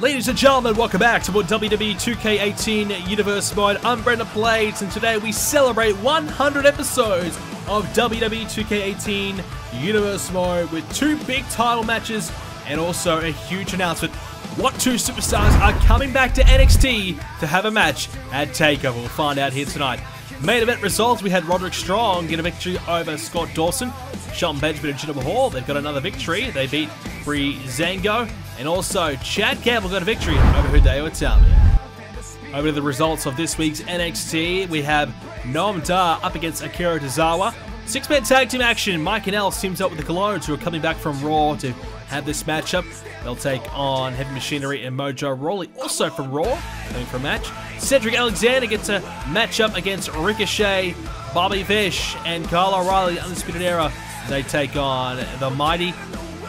Ladies and gentlemen, welcome back to more WWE 2k18 Universe Mode. I'm BrendenPlayz, and today we celebrate 100 episodes of WWE 2k18 Universe Mode with two big title matches and also a huge announcement. What two superstars are coming back to NXT to have a match at Takeover? We'll find out here tonight. Main event results, we had Roderick Strong get a victory over Scott Dawson. Shelton Benjamin and Jinder Mahal, they've got another victory. They beat Breezango. And also, Chad Gamble got a victory over Hideo Itami. Over to the results of this week's NXT, we have Noam Dar up against Akira Tozawa. Six-man tag team action, Mike and Els teams up with the Colognes, who are coming back from Raw to have this matchup. They'll take on Heavy Machinery and Mojo Rawley, also from Raw, coming for a match. Cedric Alexander gets a matchup against Ricochet, Bobby Fish, and Kyle O'Reilly, the Undisputed Era. They take on the Mighty.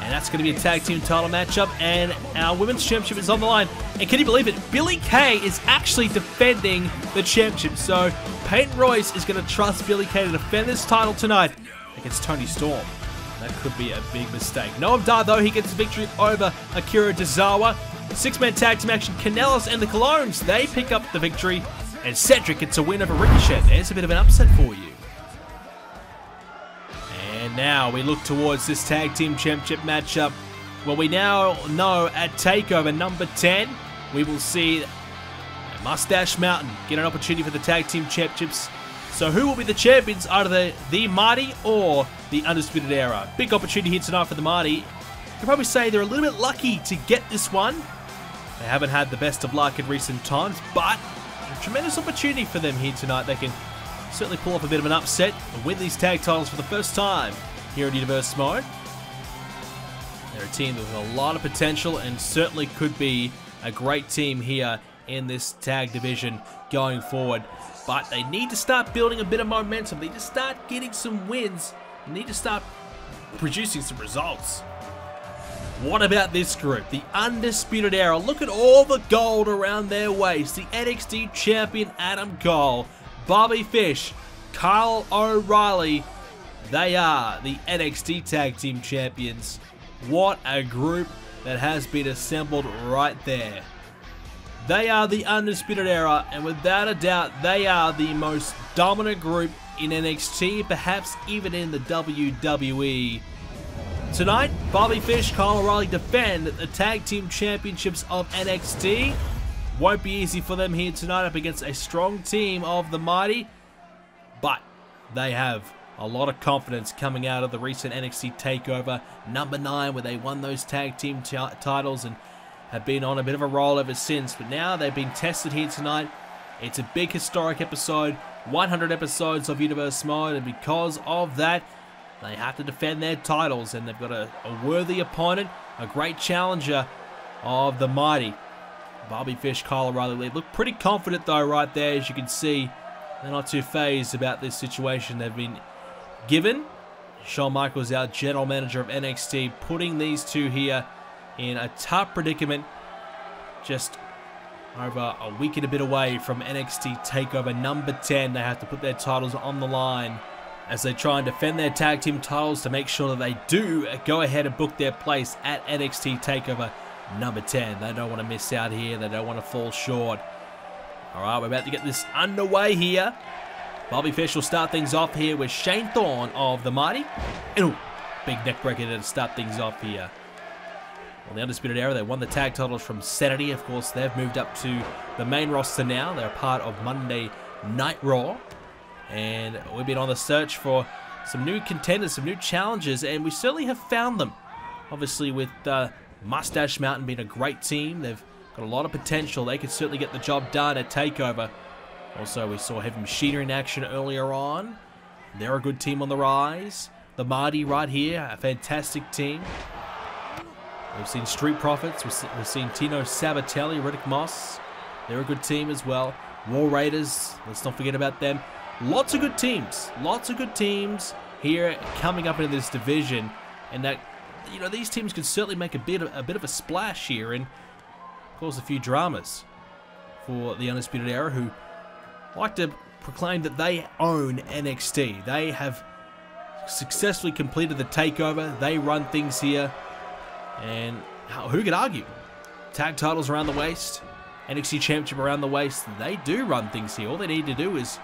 And that's going to be a tag team title matchup, and our women's championship is on the line. And can you believe it? Billie Kay is actually defending the championship. So Peyton Royce is going to trust Billie Kay to defend this title tonight against Toni Storm. That could be a big mistake. Noam Dar, though, he gets a victory over Akira Tozawa. Six-man tag team action, Kanellis and the Colognes, they pick up the victory. And Cedric gets a win over Ricochet. There's a bit of an upset for you. And now we look towards this tag team championship matchup. Well, we now know at TakeOver number 10, we will see Mustache Mountain get an opportunity for the tag team championships. So who will be the champions? Either the Mighty or the Undisputed Era. Big opportunity here tonight for the Mighty. You can probably say they're a little bit lucky to get this one. They haven't had the best of luck in recent times, but a tremendous opportunity for them here tonight. They can certainly pull off a bit of an upset and win these tag titles for the first time here in Universe Mode. They're a team with a lot of potential and certainly could be a great team here in this tag division going forward. But they need to start building a bit of momentum. They need to start getting some wins. They need to start producing some results. What about this group? The Undisputed Era. Look at all the gold around their waist. The NXT champion Adam Cole, Bobby Fish, Kyle O'Reilly, they are the NXT Tag Team Champions. What a group that has been assembled right there. They are the Undisputed Era, and without a doubt, they are the most dominant group in NXT, perhaps even in the WWE. Tonight, Bobby Fish, Kyle O'Reilly defend the Tag Team Championships of NXT. Won't be easy for them here tonight up against a strong team of the Mighty, but they have a lot of confidence coming out of the recent NXT Takeover number 9, where they won those tag team titles and have been on a bit of a roll ever since. But now they've been tested here tonight. It's a big historic episode, 100 episodes of Universe Mode, and because of that, they have to defend their titles, and they've got a worthy opponent, a great challenger of the Mighty. Bobby Fish, Kyle O'Reilly look pretty confident though right there, as you can see. They're not too phased about this situation they've been given. Shawn Michaels, our general manager of NXT, putting these two here in a tough predicament. Just over a week and a bit away from NXT Takeover number 10. They have to put their titles on the line as they try and defend their tag team titles to make sure that they do go ahead and book their place at NXT Takeover number 10. They don't want to miss out here. They don't want to fall short. Alright, we're about to get this underway here. Bobby Fish will start things off here with Shane Thorne of the Mighty. Ooh, big neck breaker to start things off here. Well, the Undisputed Era, they won the tag titles from Sanity. Of course, they've moved up to the main roster now. They're a part of Monday Night Raw. And we've been on the search for some new contenders, some new challengers, and we certainly have found them. Obviously, with Mustache Mountain being a great team, they've got a lot of potential. They could certainly get the job done at TakeOver. Also, we saw Heavy Machinery in action earlier on. They're a good team on the rise. The Mighty right here, a fantastic team. We've seen Street Profits. We've seen Tino Sabatelli, Riddick Moss. They're a good team as well. War Raiders, let's not forget about them. Lots of good teams. Lots of good teams here coming up in this division. And that, you know, these teams can certainly make a bit of a splash here and cause a few dramas for the Undisputed Era, who like to proclaim that they own NXT. They have successfully completed the takeover. They run things here, and who could argue? tag titles around the waist, NXT Championship around the waist. They do run things here. All they need to do is,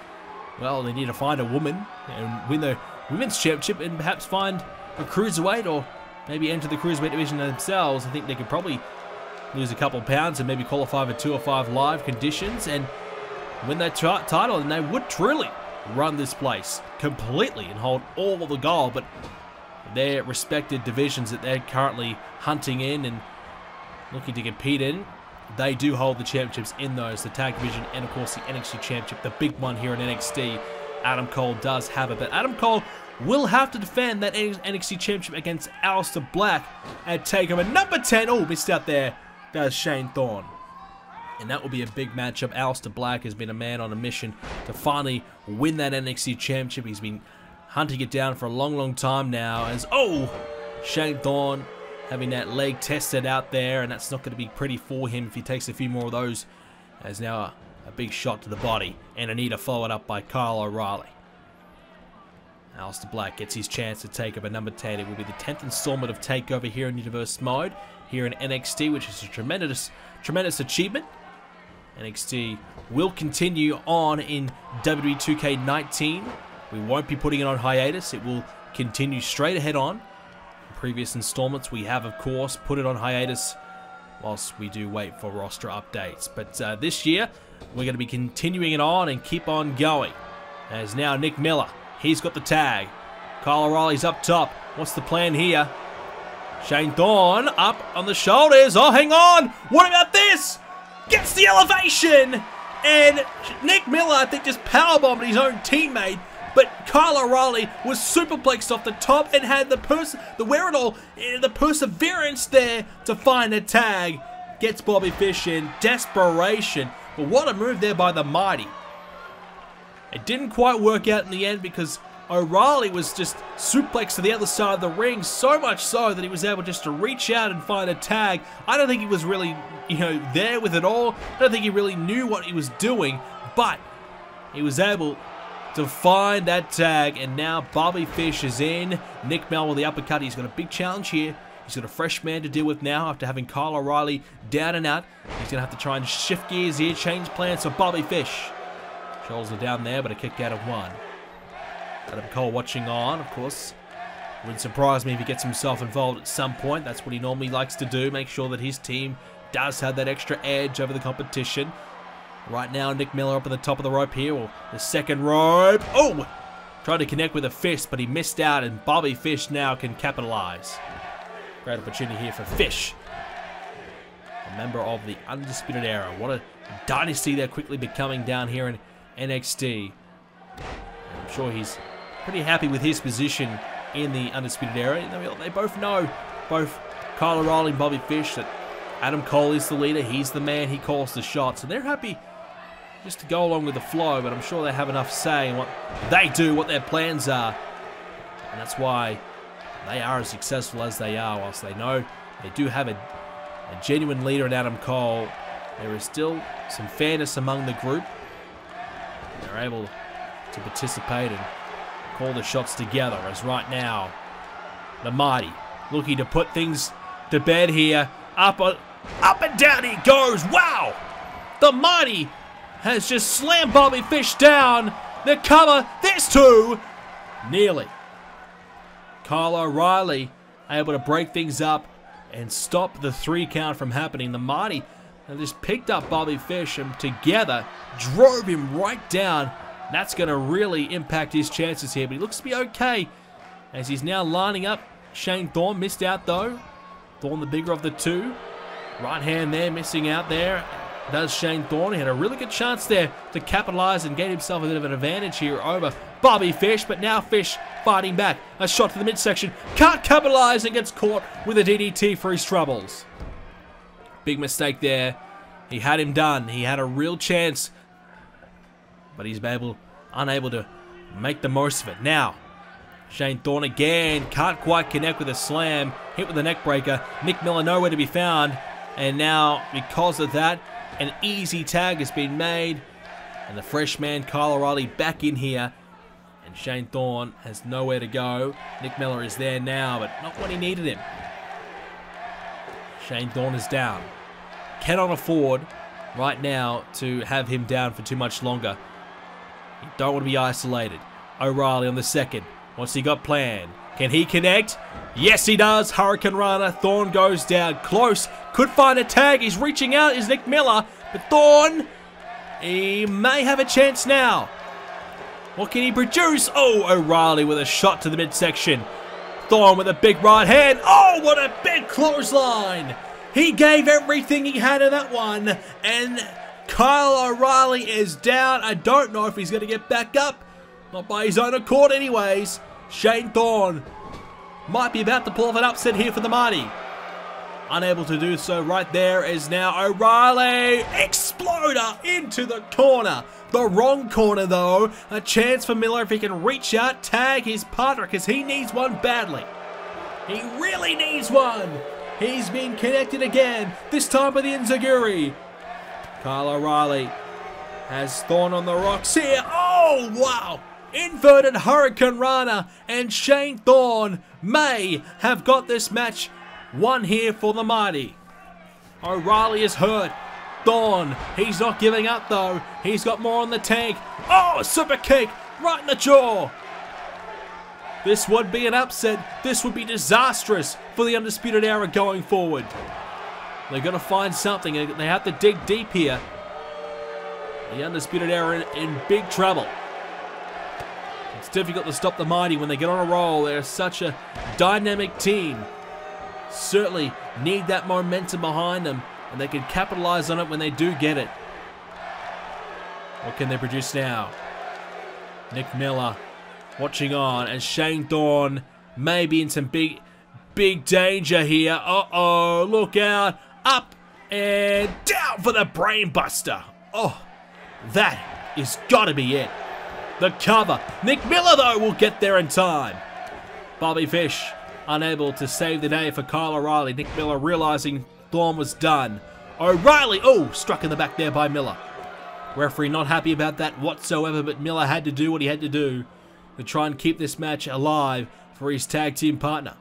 well, they need to find a woman and win the Women's Championship and perhaps find a Cruiserweight or maybe enter the Cruiserweight division themselves. I think they could probably lose a couple of pounds and maybe qualify for 205 live conditions and win that title, and they would truly run this place completely and hold all of the gold. But their respected divisions that they're currently hunting in and looking to compete in, they do hold the championships in those, the tag division and of course the NXT Championship, the big one here in NXT. Adam Cole does have it, but Adam Cole will have to defend that NXT Championship against Aleister Black at TakeOver number 10. Oh, missed out there. Does Shane Thorne. And that will be a big matchup. Aleister Black has been a man on a mission to finally win that NXT Championship. He's been hunting it down for a long, long time now. As, oh, Shane Thorne having that leg tested out there, and that's not going to be pretty for him if he takes a few more of those. As now a big shot to the body, and Anita followed up by Kyle O'Reilly. Aleister Black gets his chance to take over number 10. It will be the 10th installment of TakeOver here in Universe Mode, here in NXT, which is a tremendous achievement. NXT will continue on in WWE 2k18. We won't be putting it on hiatus. It will continue straight ahead on. In previous installments, we have, of course, put it on hiatus whilst we do wait for roster updates. But this year, we're going to be continuing it on and keep on going. As now Nick Miller, he's got the tag. Kyle O'Reilly's up top. What's the plan here? Shane Thorne up on the shoulders. Oh, hang on. What about this? Gets the elevation. And Nick Miller, I think, just powerbombed his own teammate. But Kyle O'Reilly was superplexed off the top and had the wherewithal, the perseverance there to find a tag. Gets Bobby Fish in desperation. But what a move there by the Mighty. It didn't quite work out in the end because O'Reilly was just suplexed to the other side of the ring, so much so that he was able just to reach out and find a tag. I don't think he was really, there with it all. I don't think he really knew what he was doing, but he was able to find that tag, and now Bobby Fish is in. Nick Miller with the uppercut. He's got a big challenge here. He's got a fresh man to deal with now after having Kyle O'Reilly down and out. He's going to have to try and shift gears here, change plans for Bobby Fish. Shoulders are down there, but a kick out of one. Adam Cole watching on, of course. Wouldn't surprise me if he gets himself involved at some point. That's what he normally likes to do, make sure that his team does have that extra edge over the competition. Right now, Nick Miller up at the top of the rope here, or the second rope. Oh! Tried to connect with a fist, but he missed out, and Bobby Fish now can capitalize. Great opportunity here for Fish. A member of the Undisputed Era. What a dynasty they're quickly becoming down here in NXT. I'm sure he's pretty happy with his position in the Undisputed Era. They both know, both Kyle O'Reilly and Bobby Fish, that Adam Cole is the leader. He's the man. He calls the shots. And they're happy just to go along with the flow, but I'm sure they have enough say in what they do, what their plans are. And that's why they are as successful as they are. Whilst they know they do have a genuine leader in Adam Cole, there is still some fairness among the group. They're able to participate and call the shots together, as right now the Mighty looking to put things to bed here. Up and down he goes. Wow! The Mighty has just slammed Bobby Fish down. The cover, there's two. Nearly. Kyle O'Reilly able to break things up and stop the 3 count from happening. The Mighty have just picked up Bobby Fish and together drove him right down. That's going to really impact his chances here, but he looks to be okay as he's now lining up. Shane Thorne missed out though. Thorne the bigger of the two. Right hand there, missing out there. Does Shane Thorne. He had a really good chance there to capitalize and get himself a bit of an advantage here over Bobby Fish, but now Fish fighting back. A shot to the midsection. Can't capitalize and gets caught with a DDT for his troubles. Big mistake there. He had him done. He had a real chance, but he's unable to make the most of it. Now, Shane Thorne again. Can't quite connect with a slam. Hit with a neck breaker. Nick Miller nowhere to be found. And now, because of that, an easy tag has been made. And the fresh man, Kyle O'Reilly, back in here. And Shane Thorne has nowhere to go. Nick Miller is there now, but not when he needed him. Shane Thorne is down. cannot afford right now to have him down for too much longer. You don't want to be isolated. O'Reilly on the second. What's he got planned? Can he connect? Yes, he does. Hurricane Rana. Thorne goes down close. Could find a tag. He's reaching out. Is Nick Miller. But Thorne, he may have a chance now. What can he produce? Oh, O'Reilly with a shot to the midsection. Thorne with a big right hand. Oh, what a big clothesline. He gave everything he had in that one. And Kyle O'Reilly is down. I don't know if he's going to get back up. Not by his own accord anyways. Shane Thorne might be about to pull off an upset here for the Mighty. Unable to do so right there is now O'Reilly. Exploder into the corner. The wrong corner though. A chance for Miller if he can reach out, tag his partner because he needs one badly. He really needs one. He's been connected again. This time with the Enziguri. Kyle O'Reilly has Thorne on the rocks here. Oh, wow. Inverted Hurricane Rana, and Shane Thorne may have got this match won here for the Mighty. O'Reilly is hurt. Thorne, he's not giving up though. He's got more on the tank. Oh, a super kick right in the jaw. This would be an upset. This would be disastrous for the Undisputed Era going forward. They're going to find something. They have to dig deep here. The Undisputed Era in big trouble. It's difficult to stop the Mighty when they get on a roll. They're such a dynamic team. Certainly need that momentum behind them, and they can capitalize on it when they do get it. What can they produce now? Nick Miller watching on, and Shane Thorne may be in some big danger here. Uh-oh, look out. Up and down for the brainbuster. Oh, that is gotta be it. The cover. Nick Miller, though, will get there in time. Bobby Fish unable to save the day for Kyle O'Reilly. Nick Miller realizing Thorne was done. O'Reilly, oh, struck in the back there by Miller. Referee not happy about that whatsoever, but Miller had to do what he had to do to try and keep this match alive for his tag team partner.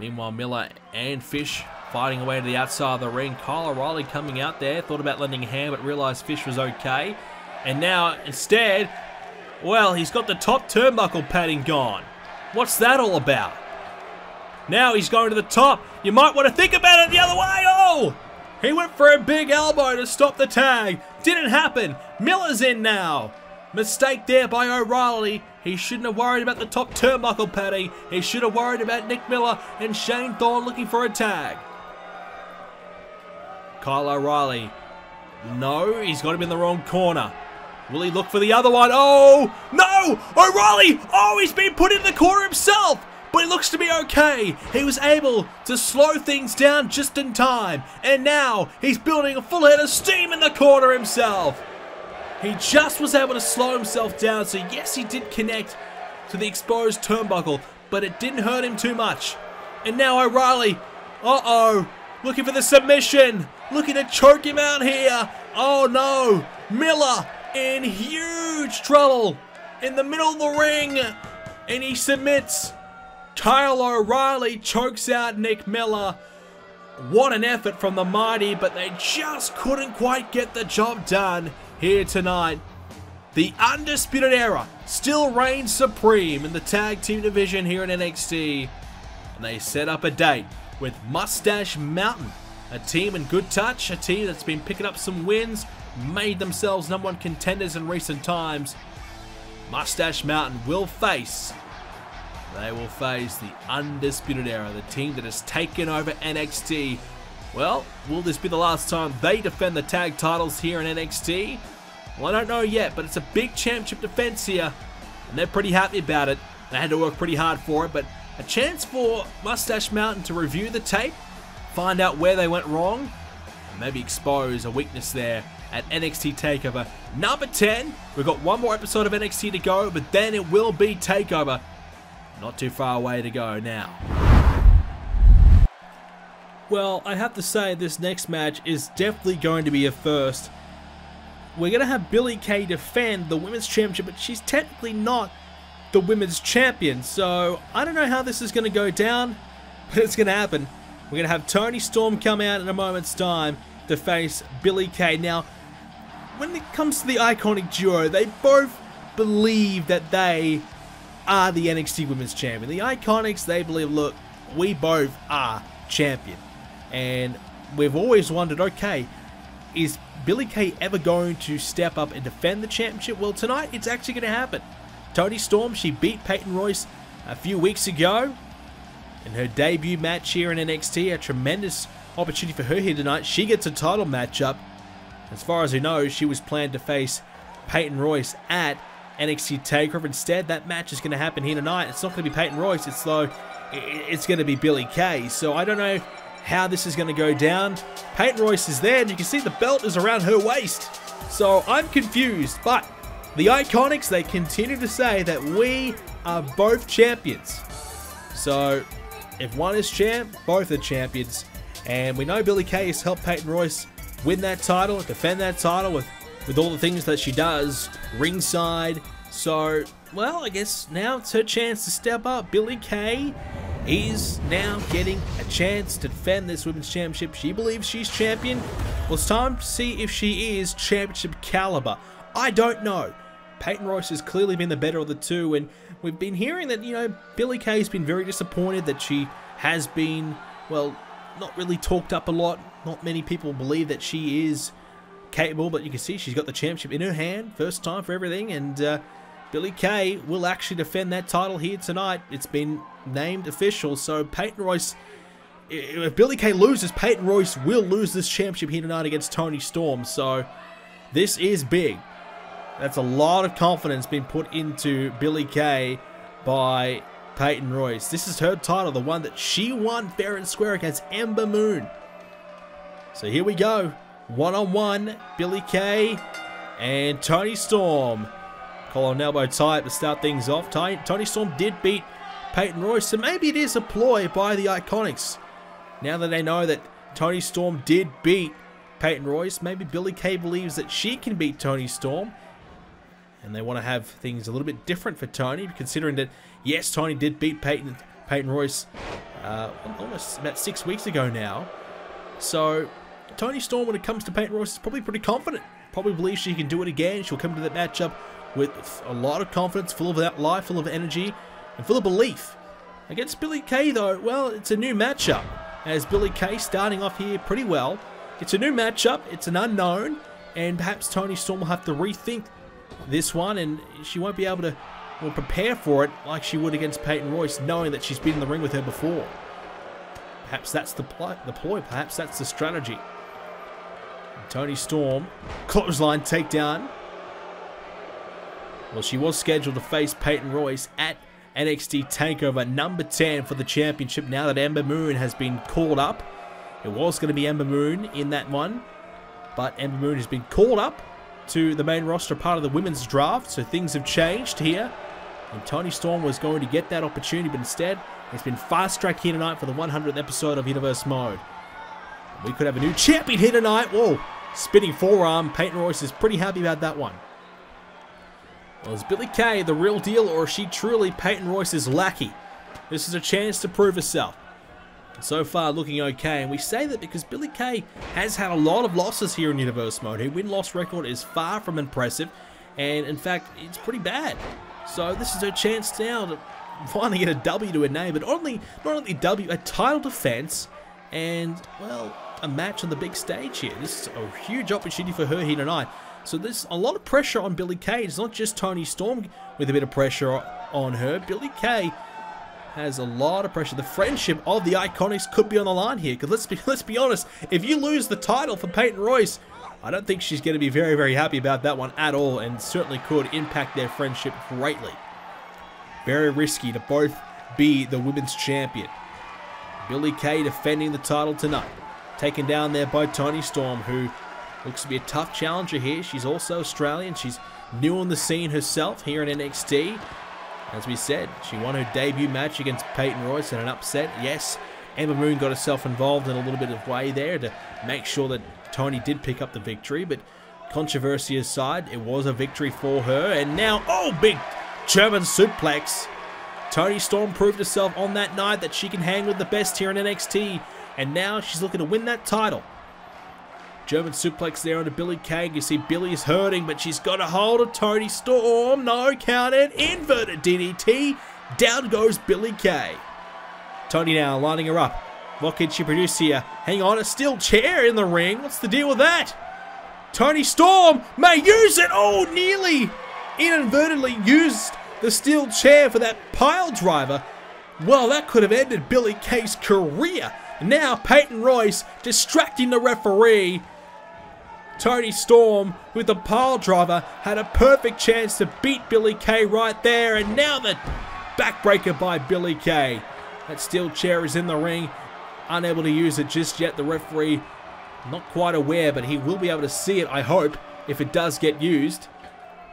Meanwhile, Miller and Fish fighting away to the outside of the ring. Kyle O'Reilly coming out there, thought about lending a hand, but realized Fish was okay. And now, instead, well, he's got the top turnbuckle padding gone. What's that all about? Now he's going to the top. You might want to think about it the other way. Oh! He went for a big elbow to stop the tag. Didn't happen. Miller's in now. Mistake there by O'Reilly. He shouldn't have worried about the top turnbuckle padding. He should have worried about Nick Miller and Shane Thorne looking for a tag. Kyle O'Reilly. No, he's got him in the wrong corner. Will he look for the other one? Oh, no! O'Reilly! Oh, he's been put in the corner himself! But it looks to be okay. He was able to slow things down just in time. And now, he's building a full head of steam in the corner himself. He just was able to slow himself down. So yes, he did connect to the exposed turnbuckle. But it didn't hurt him too much. And now O'Reilly, uh-oh, looking for the submission. Looking to choke him out here. Oh no, Miller in huge trouble in the middle of the ring, and he submits. Kyle O'Reilly chokes out Nick Miller. What an effort from the Mighty, but they just couldn't quite get the job done here tonight. The Undisputed Era still reigns supreme in the tag team division here in NXT, and they set up a date with Mustache Mountain, a team in good touch, a team that's been picking up some wins, made themselves #1 contenders in recent times. Mustache Mountain will face, they will face the Undisputed Era, the team that has taken over NXT. Well, will this be the last time they defend the tag titles here in NXT? Well, I don't know yet, but it's a big championship defense here, and they're pretty happy about it. They had to work pretty hard for it, but a chance for Mustache Mountain to review the tape, find out where they went wrong, and maybe expose a weakness there at NXT Takeover number 10. We've got one more episode of NXT to go, but then it will be Takeover. Not too far away to go now. Well, I have to say this next match is definitely going to be a first. We're going to have Billie Kay defend the Women's Championship, but she's technically not the Women's Champion, so I don't know how this is going to go down, but it's going to happen. We're going to have Toni Storm come out in a moment's time to face Billie Kay. Now, when it comes to the iconic duo, they both believe that they are the NXT Women's Champion. The Iconics, they believe, look, we both are champion. And we've always wondered, okay, is Billie Kay ever going to step up and defend the championship? Well, tonight it's actually going to happen. Toni Storm, she beat Peyton Royce a few weeks ago in her debut match here in NXT. A tremendous opportunity for her here tonight. She gets a title matchup. As far as we know, she was planned to face Peyton Royce at NXT Takeover. Instead, that match is going to happen here tonight. It's not going to be Peyton Royce. It's going to be Billie Kay. So I don't know how this is going to go down. Peyton Royce is there, and you can see the belt is around her waist. So I'm confused, but the Iconics, they continue to say that we are both champions. So if one is champ, both are champions. And we know Billie Kay has helped Peyton Royce win that title, defend that title with all the things that she does ringside. So, well, I guess now it's her chance to step up. Billie Kay is now getting a chance to defend this Women's Championship. She believes she's champion. Well, it's time to see if she is championship caliber. I don't know. Peyton Royce has clearly been the better of the two, and we've been hearing that, you know, Billie Kay's been very disappointed that she has been, well, not really talked up a lot. Not many people believe that she is capable, but you can see she's got the championship in her hand. First time for everything, and Billie Kay will actually defend that title here tonight. It's been named official, so Peyton Royce, if Billie Kay loses, Peyton Royce will lose this championship here tonight against Toni Storm. So this is big. That's a lot of confidence being put into Billie Kay by Peyton Royce. This is her title, the one that she won fair and square against Ember Moon. So here we go. One-on-one, Billie Kay and Toni Storm. Collar and elbow tie to start things off. Toni Storm did beat Peyton Royce, so maybe it is a ploy by the Iconics. Now that they know that Toni Storm did beat Peyton Royce, maybe Billie Kay believes that she can beat Toni Storm. And they want to have things a little bit different for Toni, considering that, yes, Toni did beat Peyton Royce almost about 6 weeks ago now. So Toni Storm, when it comes to Peyton Royce, is probably pretty confident. Probably believes she can do it again. She'll come to that matchup with a lot of confidence, full of that life, full of energy, and full of belief. Against Billie Kay, though, well, it's a new matchup. As Billie Kay starting off here pretty well. It's a new matchup. It's an unknown. And perhaps Toni Storm will have to rethink this one, and she won't be able to prepare for it like she would against Peyton Royce, knowing that she's been in the ring with her before. Perhaps that's the ploy. Perhaps that's the strategy. And Toni Storm, clothesline takedown. Well, she was scheduled to face Peyton Royce at NXT Takeover number 10 for the championship. Now that Ember Moon has been called up, it was going to be Ember Moon in that one, but Ember Moon has been called up to the main roster, part of the women's draft, so things have changed here. And Toni Storm was going to get that opportunity, but instead it's been fast-tracked here tonight for the 100th episode of Universe Mode. We could have a new champion here tonight. Whoa, spinning forearm. Peyton Royce is pretty happy about that one. Well, is Billie Kay the real deal, or is she truly Peyton Royce's lackey? This is a chance to prove herself. So far looking okay, and we say that because Billie Kay has had a lot of losses here in Universe Mode. Her win-loss record is far from impressive, and in fact, it's pretty bad. So this is her chance now to finally get a W to her name, but not only W, a title defense, and, well, a match on the big stage here. This is a huge opportunity for her here tonight. So there's a lot of pressure on Billie Kay. It's not just Toni Storm with a bit of pressure on her. Billie Kay has a lot of pressure. The friendship of the Iconics could be on the line here. Because let's be honest, if you lose the title for Peyton Royce, I don't think she's going to be very, very happy about that one at all, and certainly could impact their friendship greatly. Very risky to both be the women's champion. Billie Kay defending the title tonight. Taken down there by Toni Storm, who looks to be a tough challenger here. She's also Australian. She's new on the scene herself here in NXT. As we said, she won her debut match against Peyton Royce in an upset. Yes, Ember Moon got herself involved in a little bit of way there to make sure that Toni did pick up the victory, but controversy aside, it was a victory for her. And now, oh, big German suplex. Toni Storm proved herself on that night that she can hang with the best here in NXT. And now she's looking to win that title. German suplex there onto Billie Kay. You see Billie is hurting, but she's got a hold of Toni Storm. No, count it. Inverted DDT. Down goes Billie Kay. Toni now lining her up. What can she produce here? Hang on, a steel chair in the ring. What's the deal with that? Toni Storm may use it. Oh, nearly inadvertently used the steel chair for that pile driver. Well, that could have ended Billie Kay's career. Now Peyton Royce distracting the referee. Toni Storm with the pile driver had a perfect chance to beat Billie Kay right there. And now the backbreaker by Billie Kay. That steel chair is in the ring. Unable to use it just yet. The referee not quite aware, but he will be able to see it, I hope, if it does get used.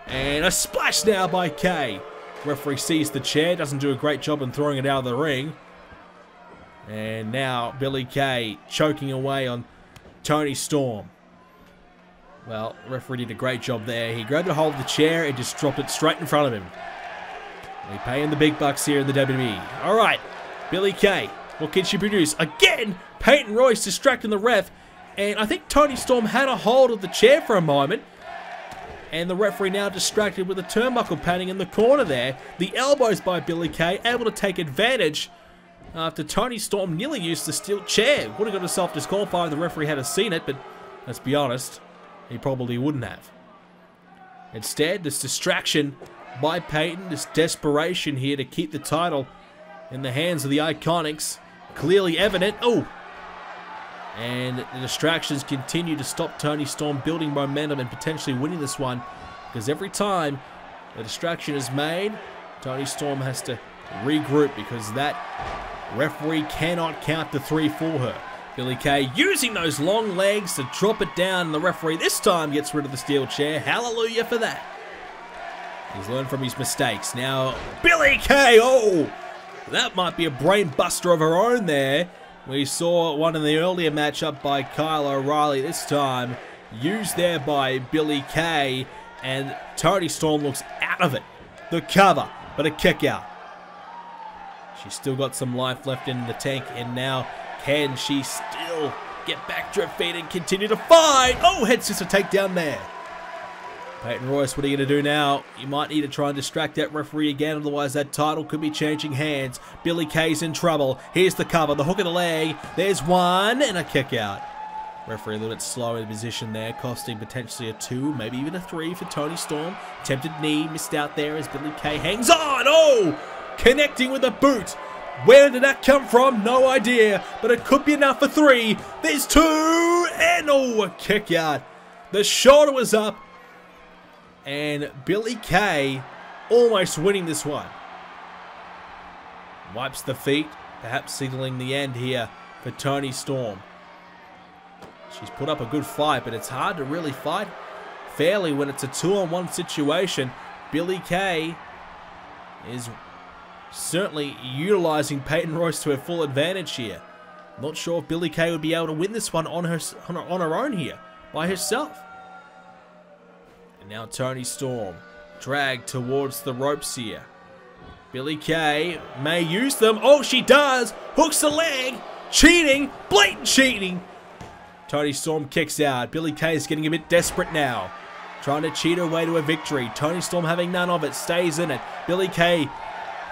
And a splash now by Kay. Referee sees the chair, doesn't do a great job in throwing it out of the ring. And now Billie Kay choking away on Toni Storm. Well, the referee did a great job there. He grabbed a hold of the chair and just dropped it straight in front of him. We pay him the big bucks here in the WWE. Alright, Billie Kay, what can she produce? Again, Peyton Royce distracting the ref. And I think Toni Storm had a hold of the chair for a moment. And the referee now distracted with a turnbuckle padding in the corner there. The elbows by Billie Kay, able to take advantage after Toni Storm nearly used the steel chair. Would have got herself disqualified if the referee had seen it, but let's be honest, he probably wouldn't have. Instead, this distraction by Peyton, this desperation here to keep the title in the hands of the Iconics, clearly evident. Oh! And the distractions continue to stop Toni Storm building momentum and potentially winning this one, because every time a distraction is made, Toni Storm has to regroup because that referee cannot count to 3 for her. Billie Kay using those long legs to drop it down, and the referee this time gets rid of the steel chair. Hallelujah for that. He's learned from his mistakes. Now, Billie Kay, oh! That might be a brain buster of her own there. We saw one in the earlier matchup by Kyle O'Reilly. This time, used there by Billie Kay, and Toni Storm looks out of it. The cover, but a kick out. She's still got some life left in the tank, and now can she still get back to her feet and continue to fight? Oh, head sister takedown there. Peyton Royce, what are you going to do now? You might need to try and distract that referee again, otherwise that title could be changing hands. Billie Kay's in trouble. Here's the cover, the hook of the leg. There's one, and a kick out. Referee a little bit slow in position there, costing potentially a 2, maybe even a 3 for Toni Storm. Tempted knee, missed out there as Billie Kay hangs on. Oh! Connecting with a boot. Where did that come from? No idea, but it could be enough for 3. There's 2, and oh, a kick out. The shoulder was up. And Billie Kay almost winning this one. Wipes the feet, perhaps signaling the end here for Toni Storm. She's put up a good fight, but it's hard to really fight fairly when it's a 2-on-1 situation. Billie Kay is certainly utilizing Peyton Royce to her full advantage here. Not sure if Billie Kay would be able to win this one on her own here, by herself. And now Toni Storm dragged towards the ropes here. Billie Kay may use them. Oh, she does. Hooks the leg. Cheating. Blatant cheating. Toni Storm kicks out. Billie Kay is getting a bit desperate now. Trying to cheat her way to a victory. Toni Storm having none of it. Stays in it. Billie Kay,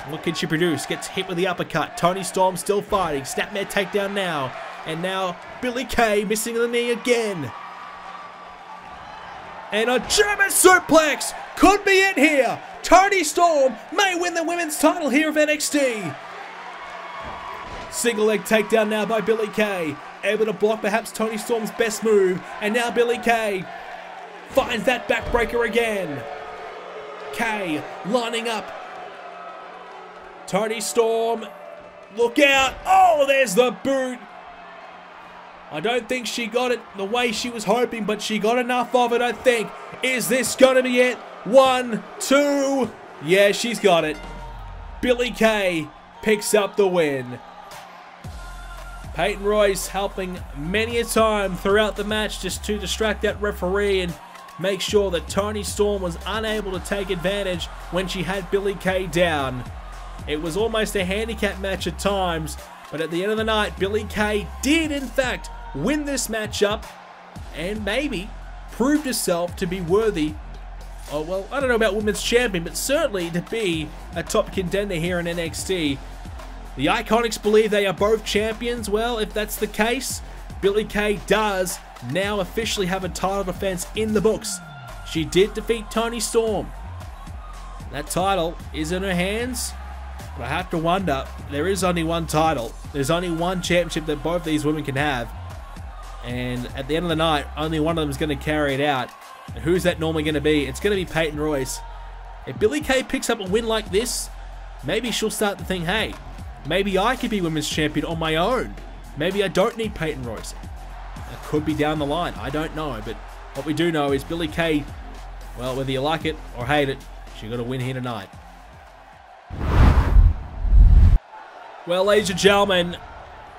what can she produce? Gets hit with the uppercut. Toni Storm still fighting. Snapmare takedown now. And now Billie Kay missing the knee again. And a German suplex could be it here. Toni Storm may win the women's title here of NXT. Single leg takedown now by Billie Kay. Able to block perhaps Toni Storm's best move. And now Billie Kay finds that backbreaker again. Kay lining up. Toni Storm, look out. Oh, there's the boot. I don't think she got it the way she was hoping, but she got enough of it, I think. Is this going to be it? 1, 2. Yeah, she's got it. Billie Kay picks up the win. Peyton Royce helping many a time throughout the match just to distract that referee and make sure that Toni Storm was unable to take advantage when she had Billie Kay down. It was almost a handicap match at times, But at the end of the night, Billie Kay did in fact win this matchup and maybe proved herself to be worthy. Oh, well, I don't know about Women's Champion, but certainly to be a top contender here in NXT. The Iconics believe they are both champions. Well, if that's the case, Billie Kay does now officially have a title defense in the books. She did defeat Toni Storm. That title is in her hands, but I have to wonder, there is only one title. There's only one championship that both these women can have. And at the end of the night, only one of them is going to carry it out. And who's that normally going to be? It's going to be Peyton Royce. If Billie Kay picks up a win like this, maybe she'll start to think, hey, maybe I could be Women's Champion on my own. Maybe I don't need Peyton Royce. That could be down the line. I don't know. But what we do know is Billie Kay, well, whether you like it or hate it, she got a win here tonight. Well, ladies and gentlemen,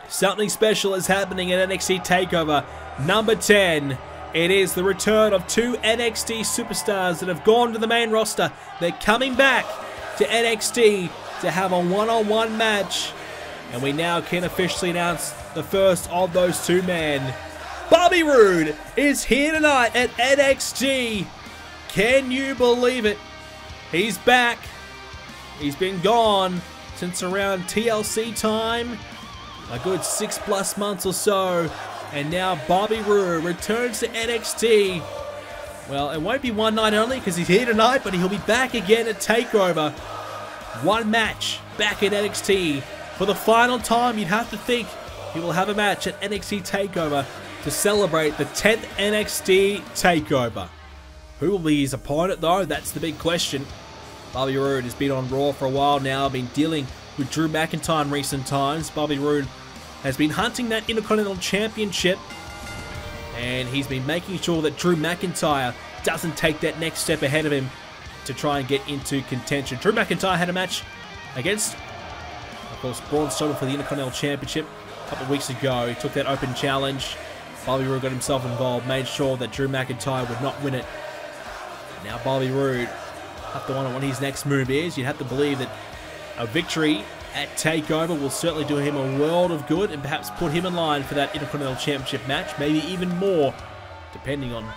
something special is happening at NXT Takeover number 10. It is the return of two NXT superstars that have gone to the main roster. They're coming back to NXT to have a one-on-one match. And we now can officially announce the first of those two men. Bobby Roode is here tonight at NXT. Can you believe it? He's back. He's been gone since around TLC time. A good 6+ months or so. And now Bobby Roode returns to NXT. Well, it won't be one night only because he's here tonight, but he'll be back again at TakeOver. One match back at NXT. For the final time, you'd have to think he will have a match at NXT TakeOver to celebrate the 10th NXT TakeOver. Who will be his opponent though? That's the big question. Bobby Roode has been on Raw for a while now, been dealing with Drew McIntyre in recent times. Bobby Roode has been hunting that Intercontinental Championship, and he's been making sure that Drew McIntyre doesn't take that next step ahead of him to try and get into contention. Drew McIntyre had a match against, of course, Braun Strowman for the Intercontinental Championship a couple of weeks ago. He took that open challenge. Bobby Roode got himself involved, made sure that Drew McIntyre would not win it. Now Bobby Roode, have to wonder what his next move is. You'd have to believe that a victory at TakeOver will certainly do him a world of good and perhaps put him in line for that Intercontinental Championship match, maybe even more, depending on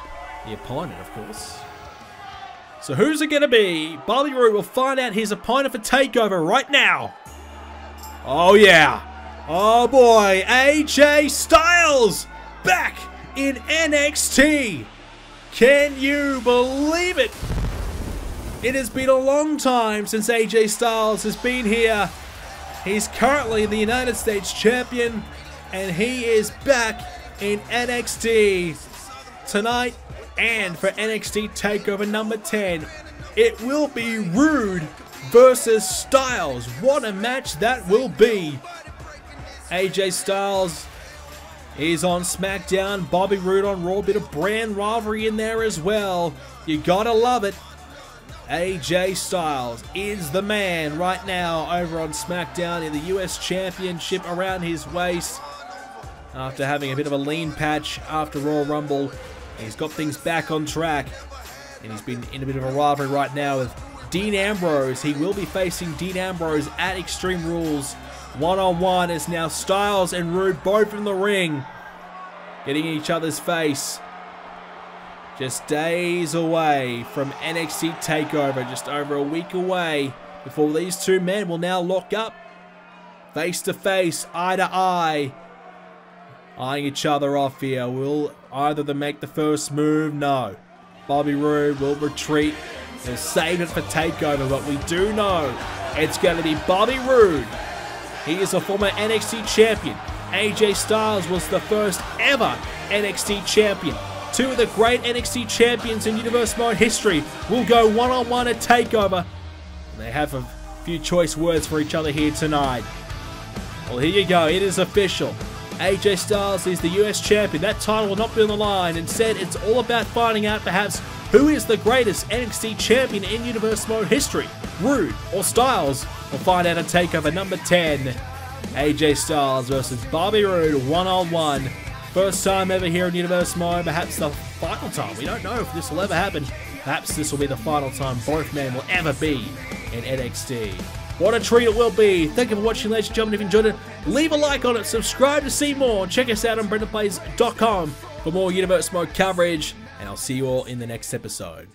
the opponent, of course. So who's it going to be? Bobby Roode will find out his opponent for TakeOver right now. Oh yeah. Oh boy, AJ Styles back in NXT. Can you believe it? It has been a long time since AJ Styles has been here. He's currently the United States Champion, and he is back in NXT tonight and for NXT TakeOver number 10. It will be Roode versus Styles. What a match that will be. AJ Styles is on SmackDown, Bobby Roode on Raw. Bit of brand rivalry in there as well. You gotta love it. AJ Styles is the man right now over on SmackDown in the US Championship around his waist. After having a bit of a lean patch after Royal Rumble, he's got things back on track. And he's been in a bit of a rivalry right now with Dean Ambrose. He will be facing Dean Ambrose at Extreme Rules. One-on-one is now Styles and Roode both in the ring, getting in each other's face. Just days away from NXT TakeOver, just over a week away before these two men will now lock up face to face, eye to eye, eyeing each other off here. Will either of them make the first move? No. Bobby Roode will retreat. He'll save it for TakeOver, but we do know it's going to be Bobby Roode. He is a former NXT champion. AJ Styles was the first ever NXT champion. Two of the great NXT champions in Universe Mode history will go one-on-one at TakeOver. And they have a few choice words for each other here tonight. Well, here you go. It is official. AJ Styles is the US champion. That title will not be on the line. Instead, it's all about finding out perhaps who is the greatest NXT champion in Universe Mode history. Roode or Styles? We'll find out at TakeOver number 10. AJ Styles versus Bobby Roode one-on-one. First time ever here in Universe Mode, perhaps the final time. We don't know if this will ever happen. Perhaps this will be the final time both men will ever be in NXT. What a treat it will be. Thank you for watching, ladies and gentlemen. If you enjoyed it, leave a like on it, subscribe to see more. Check us out on BrendenPlayz.com for more Universe Mode coverage, and I'll see you all in the next episode.